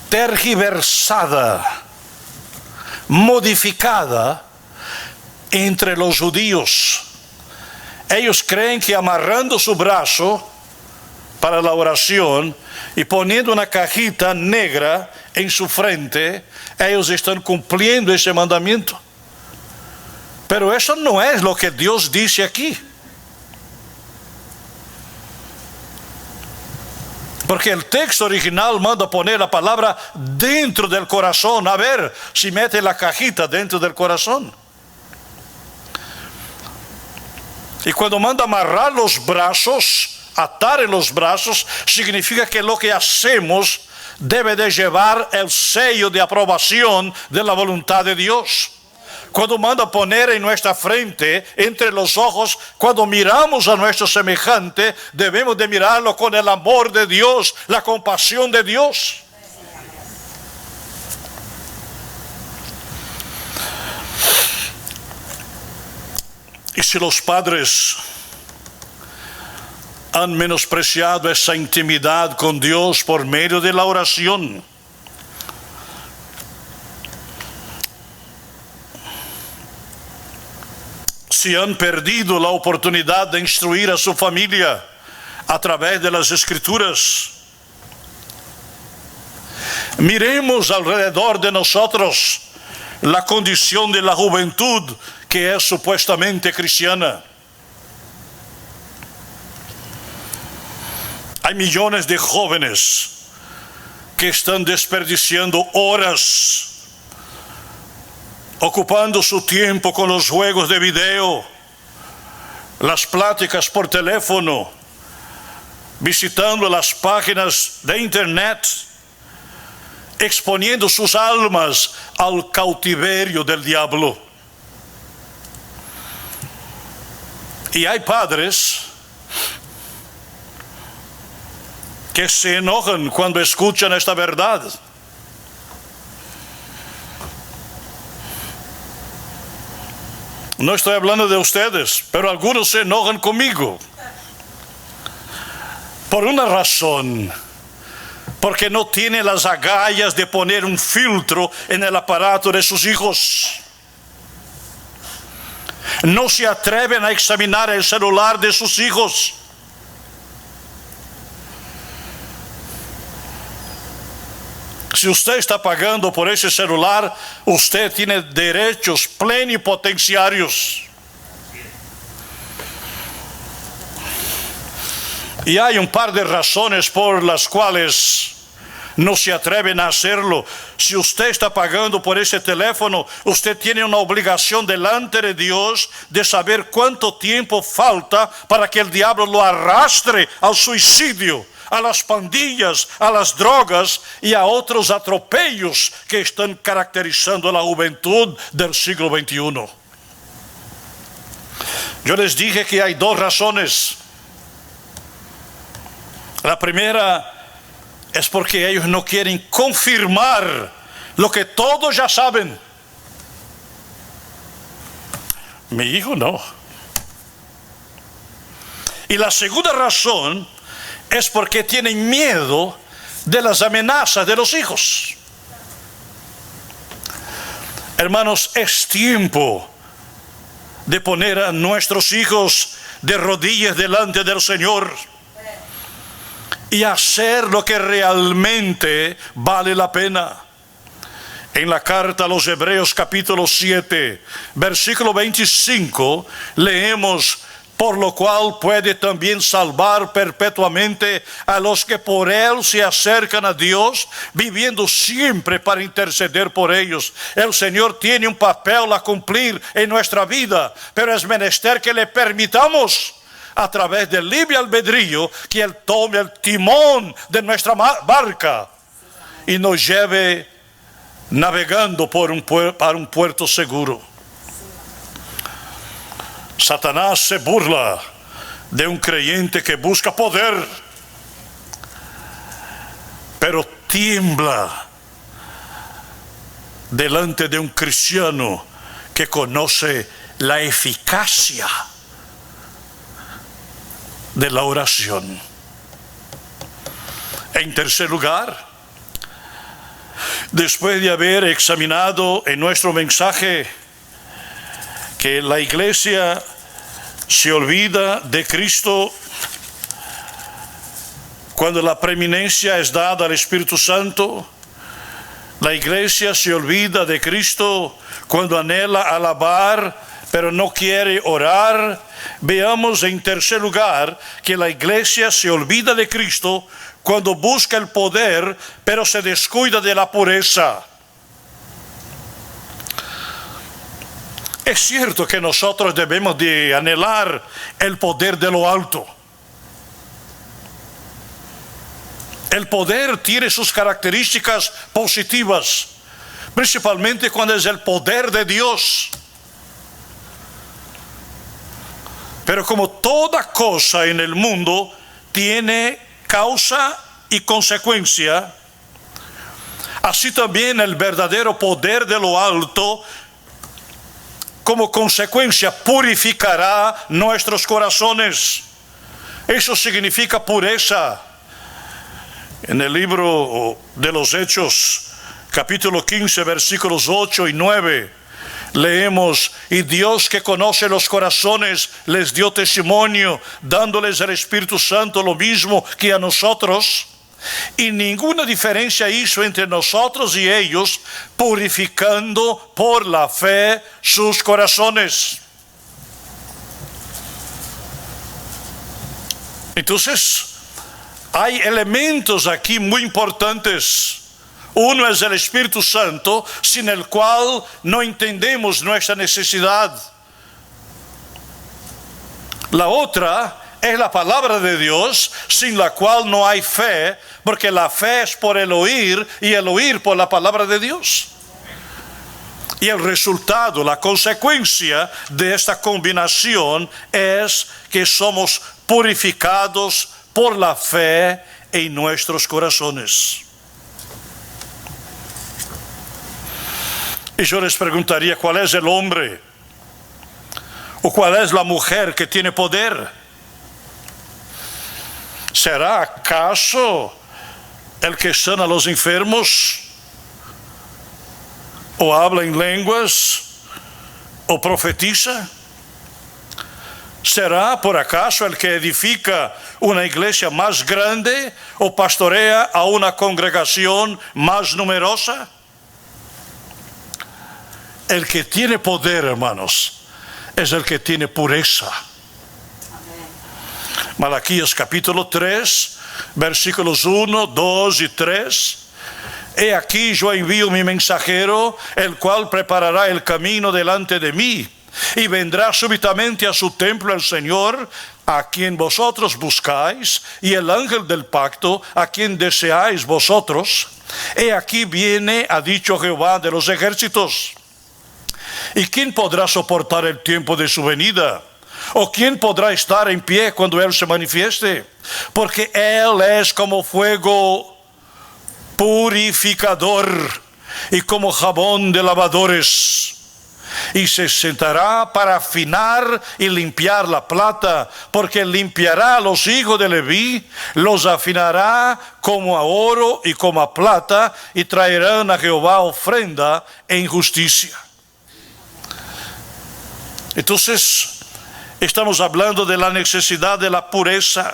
tergiversada, modificada entre los judíos. Ellos creen que amarrando su brazo para la oración y poniendo una cajita negra en su frente, ellos están cumpliendo ese mandamiento. Pero eso no es lo que Dios dice aquí. Porque el texto original manda poner la palabra dentro del corazón. A ver si mete la cajita dentro del corazón. Y cuando manda amarrar los brazos, atar en los brazos, significa que lo que hacemos debe de llevar el sello de aprobación de la voluntad de Dios. cuando manda poner en nuestra frente, entre los ojos, cuando miramos a nuestro semejante, debemos de mirarlo con el amor de Dios, la compasión de Dios. Y si los padres han menospreciado esa intimidad con Dios por medio de la oración, si han perdido la oportunidad de instruir a su familia a través de las Escrituras, miremos alrededor de nosotros la condición de la juventud que es supuestamente cristiana. Hay millones de jóvenes que están desperdiciando horas, ocupando su tiempo con los juegos de video, las pláticas por teléfono, visitando las páginas de internet, exponiendo sus almas al cautiverio del diablo. Y hay padres que se enojan cuando escuchan esta verdad. No estoy hablando de ustedes, pero algunos se enojan conmigo. Por una razón, porque no tienen las agallas de poner un filtro en el aparato de sus hijos. No se atreven a examinar el celular de sus hijos. Si usted está pagando por ese celular, usted tiene derechos plenipotenciarios. Y hay un par de razones por las cuales no se atreven a hacerlo. Si usted está pagando por ese teléfono, usted tiene una obligación delante de Dios de saber cuánto tiempo falta para que el diablo lo arrastre al suicidio, a las pandillas, a las drogas y a otros atropellos que están caracterizando la juventud del siglo XXI. Yo les dije que hay dos razones. La primera es porque ellos no quieren confirmar lo que todos ya saben. Mi hijo no. Y la segunda razón es porque tienen miedo de las amenazas de los hijos. Hermanos, es tiempo de poner a nuestros hijos de rodillas delante del Señor y hacer lo que realmente vale la pena. En la carta a los Hebreos capítulo 7, versículo 25, leemos: por lo cual puede también salvar perpetuamente a los que por él se acercan a Dios, viviendo siempre para interceder por ellos. El Señor tiene un papel a cumplir en nuestra vida, pero es menester que le permitamos, a través del libre albedrío, que Él tome el timón de nuestra barca y nos lleve navegando para un puerto seguro. Satanás se burla de un creyente que busca poder, pero tiembla delante de un cristiano que conoce la eficacia de la oración. En tercer lugar, después de haber examinado en nuestro mensaje que la iglesia se olvida de Cristo cuando la preeminencia es dada al Espíritu Santo, la iglesia se olvida de Cristo cuando anhela alabar pero no quiere orar, veamos en tercer lugar que la iglesia se olvida de Cristo cuando busca el poder pero se descuida de la pureza. Es cierto que nosotros debemos de anhelar el poder de lo alto. El poder tiene sus características positivas, principalmente cuando es el poder de Dios. Pero como toda cosa en el mundo tiene causa y consecuencia, así también el verdadero poder de lo alto, como consecuencia, purificará nuestros corazones. Eso significa pureza. En el libro de los Hechos, capítulo 15, versículos 8 y 9, leemos: y Dios, que conoce los corazones, les dio testimonio, dándoles el Espíritu Santo lo mismo que a nosotros, y ninguna diferencia hizo entre nosotros y ellos, purificando por la fe sus corazones. Entonces, hay elementos aquí muy importantes. Uno es el Espíritu Santo, sin el cual no entendemos nuestra necesidad. La otra es la palabra de Dios, sin la cual no hay fe, porque la fe es por el oír y el oír por la palabra de Dios. Y el resultado, la consecuencia de esta combinación es que somos purificados por la fe en nuestros corazones. Y yo les preguntaría, ¿cuál es el hombre o cuál es la mujer que tiene poder? ¿Será acaso el que sana a los enfermos, o habla en lenguas, o profetiza? ¿Será por acaso el que edifica una iglesia más grande o pastorea a una congregación más numerosa? El que tiene poder, hermanos, es el que tiene pureza. Malaquías capítulo 3, versículos 1, 2 y 3. He aquí yo envío mi mensajero, el cual preparará el camino delante de mí. Y vendrá súbitamente a su templo el Señor, a quien vosotros buscáis, y el ángel del pacto, a quien deseáis vosotros. He aquí viene, ha dicho Jehová de los ejércitos. ¿Y quién podrá soportar el tiempo de su venida? ¿O quién podrá estar en pie cuando Él se manifieste? Porque Él es como fuego purificador y como jabón de lavadores. Y se sentará para afinar y limpiar la plata, porque limpiará a los hijos de Leví, los afinará como a oro y como a plata, y traerán a Jehová ofrenda en justicia. Entonces, estamos hablando de la necesidad de la pureza.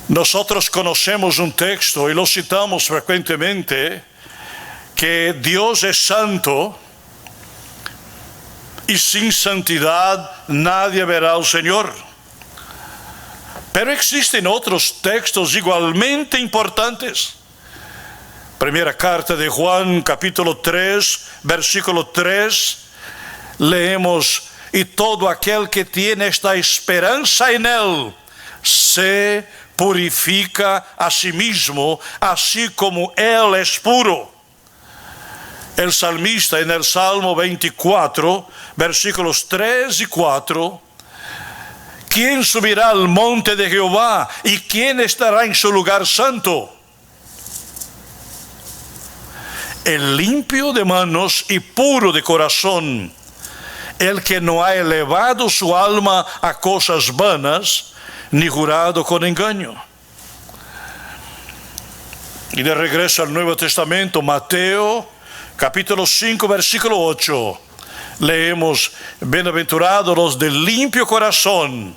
Nosotros conocemos un texto y lo citamos frecuentemente, que Dios es santo y sin santidad nadie verá al Señor. Pero existen otros textos igualmente importantes. Primera carta de Juan, capítulo 3, versículo 3, leemos: y todo aquel que tiene esta esperanza en Él se purifica a sí mismo, así como Él es puro. El salmista en el Salmo 24, versículos 3 y 4, ¿quién subirá al monte de Jehová y quién estará en su lugar santo? El limpio de manos y puro de corazón, el que no ha elevado su alma a cosas vanas, ni jurado con engaño. Y de regreso al Nuevo Testamento, Mateo, capítulo 5, versículo 8, leemos: bienaventurados los de limpio corazón,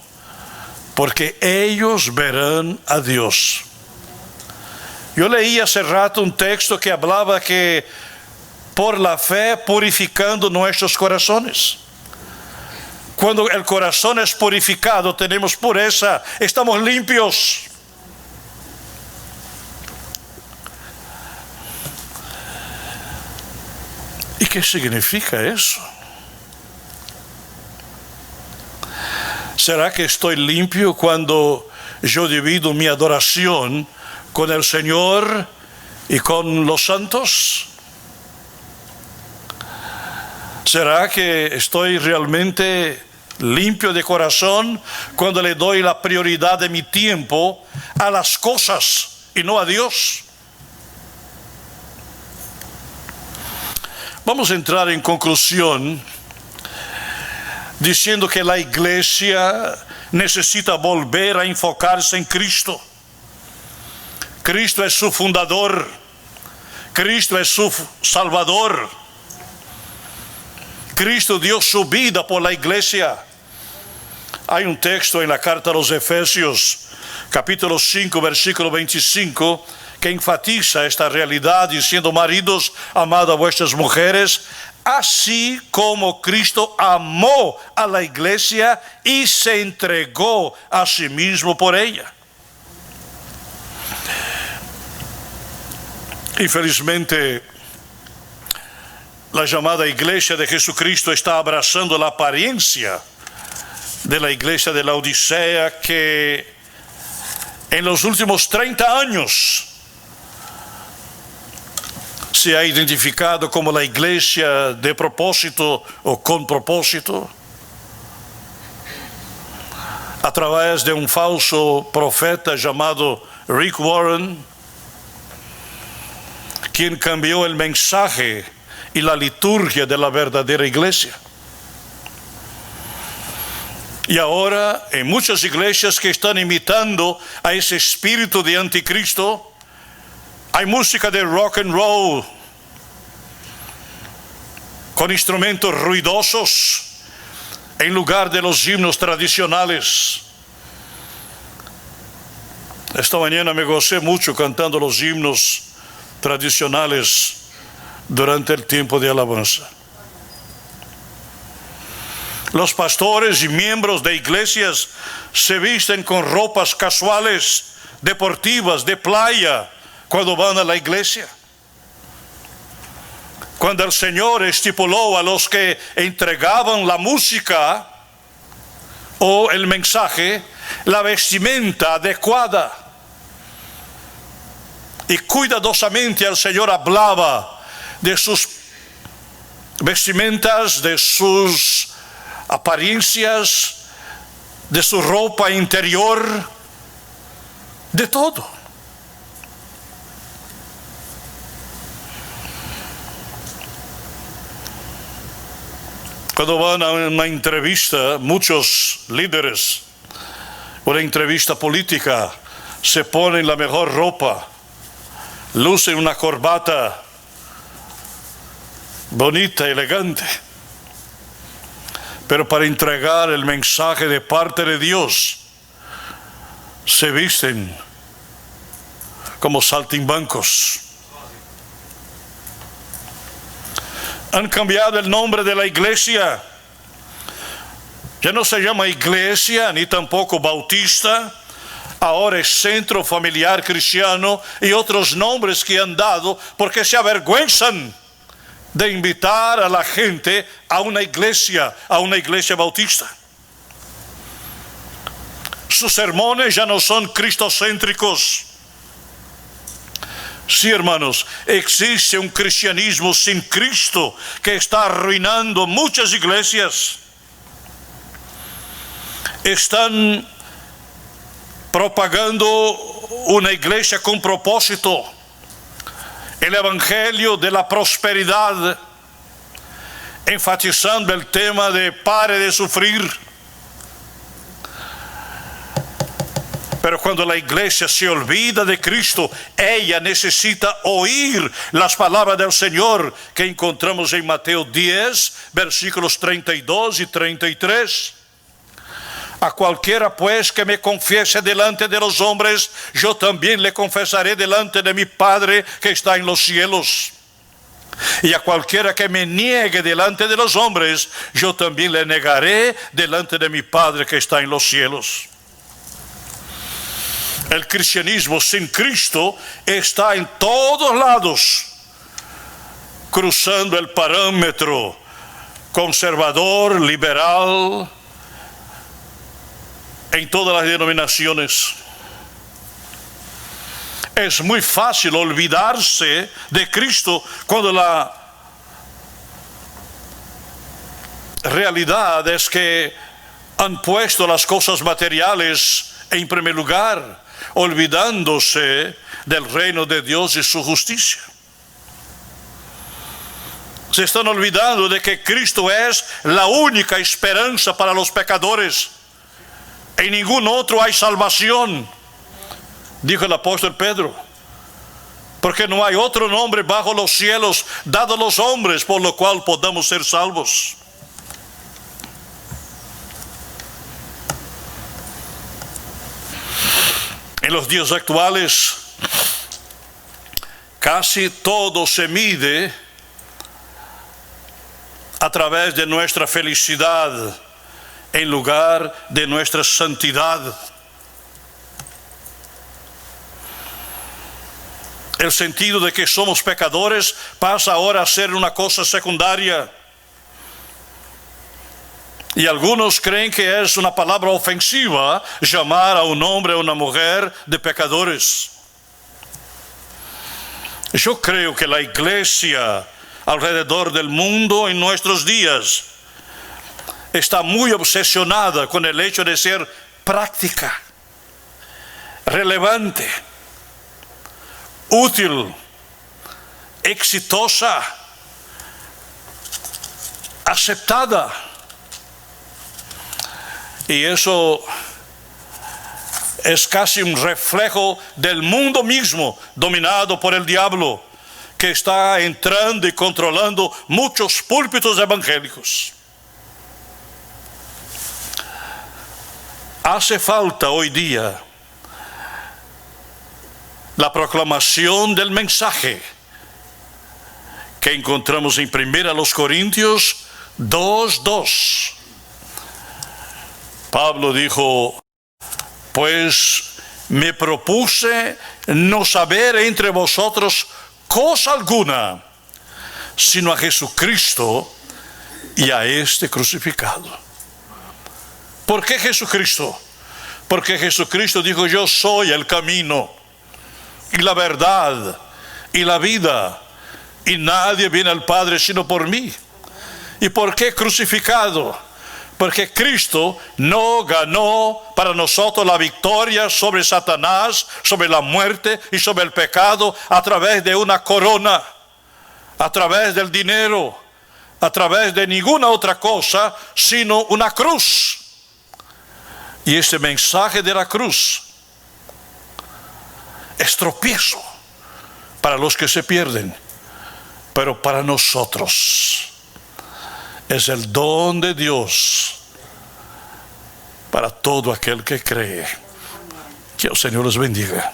porque ellos verán a Dios. Yo leí hace rato un texto que hablaba que por la fe purificando nuestros corazones. Cuando el corazón es purificado, tenemos pureza, estamos limpios. ¿Y qué significa eso? ¿Será que estoy limpio cuando yo divido mi adoración con el Señor y con los santos? ¿Será que estoy realmente limpio de corazón cuando le doy la prioridad de mi tiempo a las cosas y no a Dios? Vamos a entrar en conclusión diciendo que la iglesia necesita volver a enfocarse en Cristo. Cristo es su fundador, Cristo es su salvador. Cristo dio su vida por la iglesia. Hay un texto en la carta a los Efesios, capítulo 5, versículo 25, que enfatiza esta realidad diciendo: maridos, amad a vuestras mujeres, así como Cristo amó a la iglesia y se entregó a sí mismo por ella. Infelizmente, la llamada iglesia de Jesucristo está abrazando la apariencia de la iglesia de la Odisea, que en los últimos 30 años se ha identificado como la iglesia de propósito o con propósito, a través de un falso profeta llamado Rick Warren, quien cambió el mensaje y la liturgia de la verdadera iglesia. Y ahora, en muchas iglesias que están imitando a ese espíritu de anticristo, hay música de rock and roll con instrumentos ruidosos en lugar de los himnos tradicionales. Esta mañana me gocé mucho cantando los himnos tradicionales durante el tiempo de alabanza. Los pastores y miembros de iglesias se visten con ropas casuales, deportivas, de playa, cuando van a la iglesia. Cuando el Señor estipuló a los que entregaban la música o el mensaje, la vestimenta adecuada. Y cuidadosamente el Señor hablaba de sus vestimentas, de sus apariencias, de su ropa interior, de todo. Cuando van a una entrevista, muchos líderes, una entrevista política, se ponen la mejor ropa, lucen una corbata bonita, elegante. Pero para entregar el mensaje de parte de Dios, se visten como saltimbancos. Han cambiado el nombre de la iglesia. Ya no se llama iglesia, ni tampoco bautista. Ahora es Centro Familiar Cristiano y otros nombres que han dado porque se avergüenzan de invitar a la gente a una iglesia bautista. Sus sermones ya no son cristocéntricos. Sí, hermanos, existe un cristianismo sin Cristo que está arruinando muchas iglesias. Están propagando una iglesia con propósito, el evangelio de la prosperidad, enfatizando el tema de pare de sufrir. Pero cuando la iglesia se olvida de Cristo, ella necesita oír las palabras del Señor que encontramos en Mateo 10, versículos 32 y 33. A cualquiera pues que me confiese delante de los hombres, yo también le confesaré delante de mi Padre que está en los cielos. Y a cualquiera que me niegue delante de los hombres, yo también le negaré delante de mi Padre que está en los cielos. El cristianismo sin Cristo está en todos lados, cruzando el parámetro conservador, liberal, en todas las denominaciones. Es muy fácil olvidarse de Cristo cuando la realidad es que han puesto las cosas materiales en primer lugar, olvidándose del reino de Dios y su justicia. Se están olvidando de que Cristo es la única esperanza para los pecadores. En ningún otro hay salvación, dijo el apóstol Pedro, porque no hay otro nombre bajo los cielos dado a los hombres por lo cual podamos ser salvos. En los días actuales, casi todo se mide a través de nuestra felicidad en lugar de nuestra santidad. El sentido de que somos pecadores pasa ahora a ser una cosa secundaria. Y algunos creen que es una palabra ofensiva llamar a un hombre o una mujer de pecadores. Yo creo que la iglesia alrededor del mundo en nuestros días está muy obsesionada con el hecho de ser práctica, relevante, útil, exitosa, aceptada. Y eso es casi un reflejo del mundo mismo dominado por el diablo, que está entrando y controlando muchos púlpitos evangélicos. Hace falta hoy día la proclamación del mensaje que encontramos en 1 Corintios 2:2. Pablo dijo: pues me propuse no saber entre vosotros cosa alguna, sino a Jesucristo y a este crucificado. ¿Por qué Jesucristo? Porque Jesucristo dijo: yo soy el camino y la verdad y la vida, y nadie viene al Padre sino por mí. ¿Y por qué crucificado? Porque Cristo no ganó para nosotros la victoria sobre Satanás, sobre la muerte y sobre el pecado a través de una corona, a través del dinero, a través de ninguna otra cosa, sino una cruz. Y este mensaje de la cruz es tropiezo para los que se pierden, pero para nosotros es el don de Dios para todo aquel que cree. Que el Señor los bendiga.